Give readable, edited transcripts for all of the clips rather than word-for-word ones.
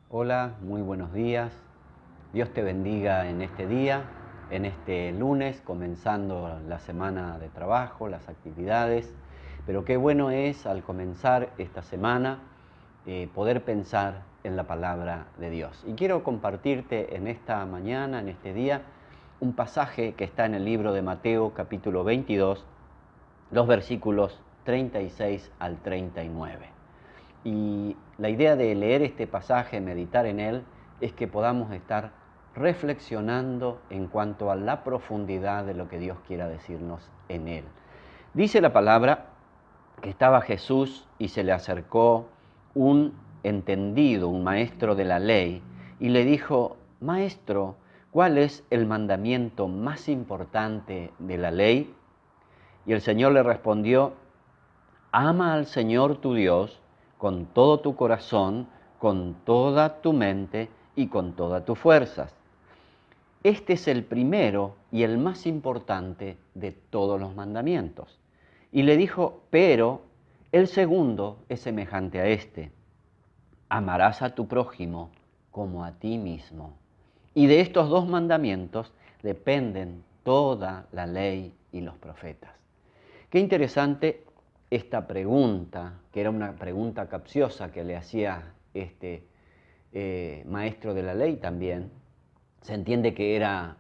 Hola, muy buenos días. Dios te bendiga en este día, en este lunes, comenzando la semana de trabajo, las actividades. Pero qué bueno es al comenzar esta semana poder pensar en la palabra de Dios. Y quiero compartirte en esta mañana, en este día, un pasaje que está en el libro de Mateo, capítulo 22, los versículos 36 al 39. Y la idea de leer este pasaje, meditar en él, es que podamos estar reflexionando en cuanto a la profundidad de lo que Dios quiera decirnos en él. Dice la palabra que estaba Jesús y se le acercó un entendido, un maestro de la ley, y le dijo: Maestro, ¿cuál es el mandamiento más importante de la ley? Y el Señor le respondió: Ama al Señor tu Dios con todo tu corazón, con toda tu mente y con todas tus fuerzas. Este es el primero y el más importante de todos los mandamientos. Y le dijo: pero el segundo es semejante a este: amarás a tu prójimo como a ti mismo. Y de estos dos mandamientos dependen toda la ley y los profetas. Qué interesante esta pregunta, que era una pregunta capciosa que le hacía este maestro de la ley también. Se entiende que era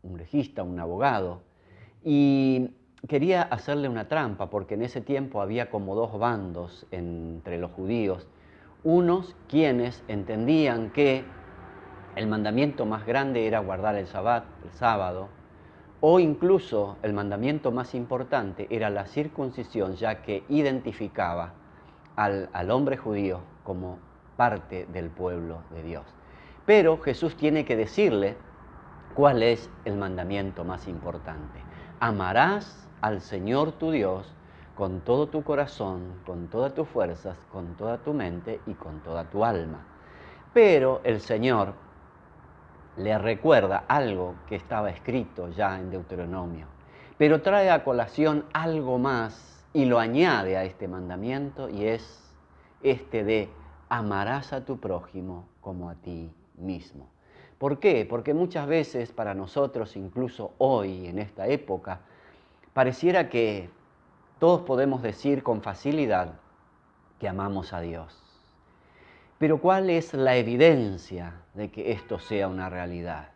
un legista, un abogado, y quería hacerle una trampa, porque en ese tiempo había como dos bandos entre los judíos. Unos quienes entendían que el mandamiento más grande era guardar el sábado, o incluso el mandamiento más importante era la circuncisión, ya que identificaba al hombre judío como parte del pueblo de Dios. Pero Jesús tiene que decirle cuál es el mandamiento más importante. Amarás al Señor tu Dios con todo tu corazón, con todas tus fuerzas, con toda tu mente y con toda tu alma. Pero el Señor le recuerda algo que estaba escrito ya en Deuteronomio, pero trae a colación algo más y lo añade a este mandamiento, y es este de amarás a tu prójimo como a ti mismo. ¿Por qué? Porque muchas veces para nosotros, incluso hoy, en esta época, pareciera que todos podemos decir con facilidad que amamos a Dios. Pero ¿cuál es la evidencia de que esto sea una realidad?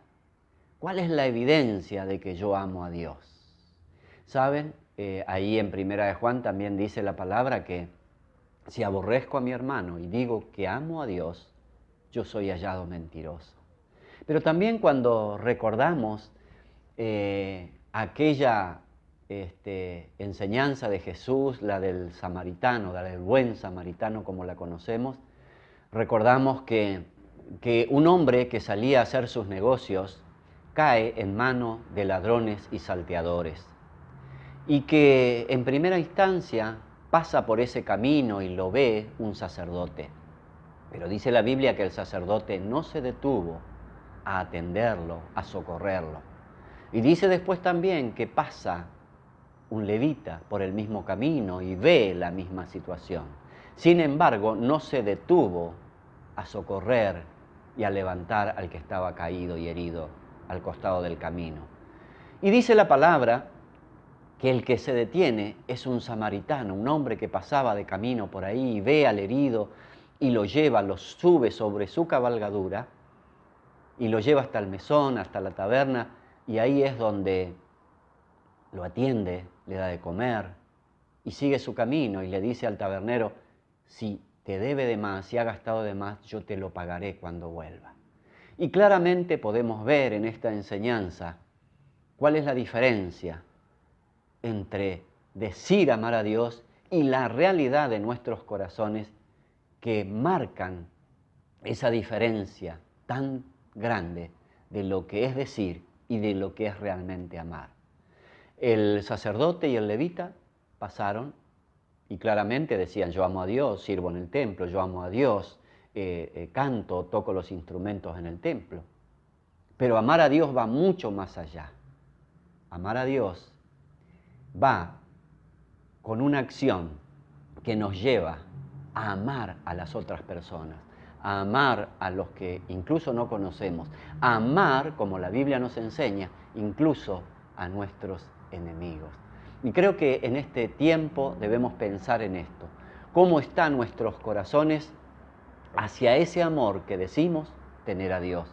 ¿Cuál es la evidencia de que yo amo a Dios? ¿Saben? Ahí en Primera de Juan también dice la palabra que si aborrezco a mi hermano y digo que amo a Dios, yo soy hallado mentiroso. Pero también cuando recordamos aquella enseñanza de Jesús, la del samaritano, la del buen samaritano como la conocemos, recordamos que un hombre que salía a hacer sus negocios cae en manos de ladrones y salteadores, y que en primera instancia pasa por ese camino y lo ve un sacerdote. Pero dice la Biblia que el sacerdote no se detuvo a atenderlo, a socorrerlo. Y dice después también que pasa un levita por el mismo camino y ve la misma situación. Sin embargo, no se detuvo a socorrer y a levantar al que estaba caído y herido al costado del camino. Y dice la palabra que el que se detiene es un samaritano, un hombre que pasaba de camino por ahí y ve al herido y lo lleva, lo sube sobre su cabalgadura y lo lleva hasta el mesón, hasta la taberna, y ahí es donde lo atiende, le da de comer y sigue su camino y le dice al tabernero: si te debe de más, si ha gastado de más, yo te lo pagaré cuando vuelva. Y claramente podemos ver en esta enseñanza cuál es la diferencia entre decir amar a Dios y la realidad de nuestros corazones, que marcan esa diferencia tan grande de lo que es decir y de lo que es realmente amar. El sacerdote y el levita pasaron y claramente decían: yo amo a Dios, sirvo en el templo, yo amo a Dios, canto, toco los instrumentos en el templo. Pero amar a Dios va mucho más allá. Amar a Dios va con una acción que nos lleva a amar a las otras personas, a amar a los que incluso no conocemos, a amar, como la Biblia nos enseña, incluso a nuestros enemigos. Y creo que en este tiempo debemos pensar en esto. ¿Cómo están nuestros corazones hacia ese amor que decimos tener a Dios?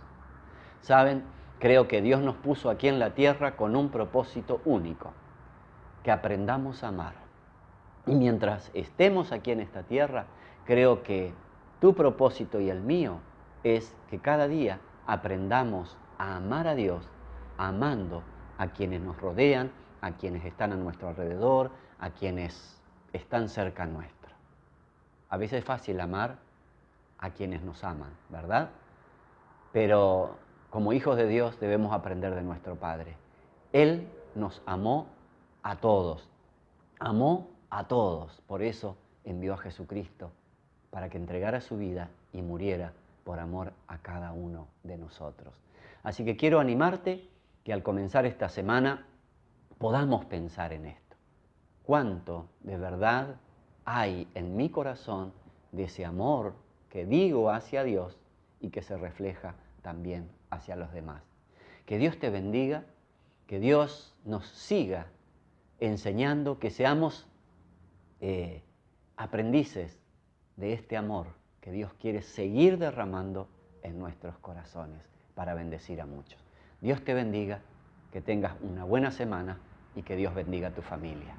¿Saben? Creo que Dios nos puso aquí en la tierra con un propósito único, que aprendamos a amar. Y mientras estemos aquí en esta tierra, creo que tu propósito y el mío es que cada día aprendamos a amar a Dios, amando a quienes nos rodean, a quienes están a nuestro alrededor, a quienes están cerca nuestro. A veces es fácil amar a quienes nos aman, ¿verdad? Pero como hijos de Dios debemos aprender de nuestro Padre. Él nos amó a todos, amó a todos. Por eso envió a Jesucristo para que entregara su vida y muriera por amor a cada uno de nosotros. Así que quiero animarte que al comenzar esta semana podamos pensar en esto. ¿Cuánto de verdad hay en mi corazón de ese amor que digo hacia Dios y que se refleja también hacia los demás? Que Dios te bendiga, que Dios nos siga enseñando, que seamos aprendices de este amor que Dios quiere seguir derramando en nuestros corazones para bendecir a muchos. Dios te bendiga, que tengas una buena semana y que Dios bendiga a tu familia.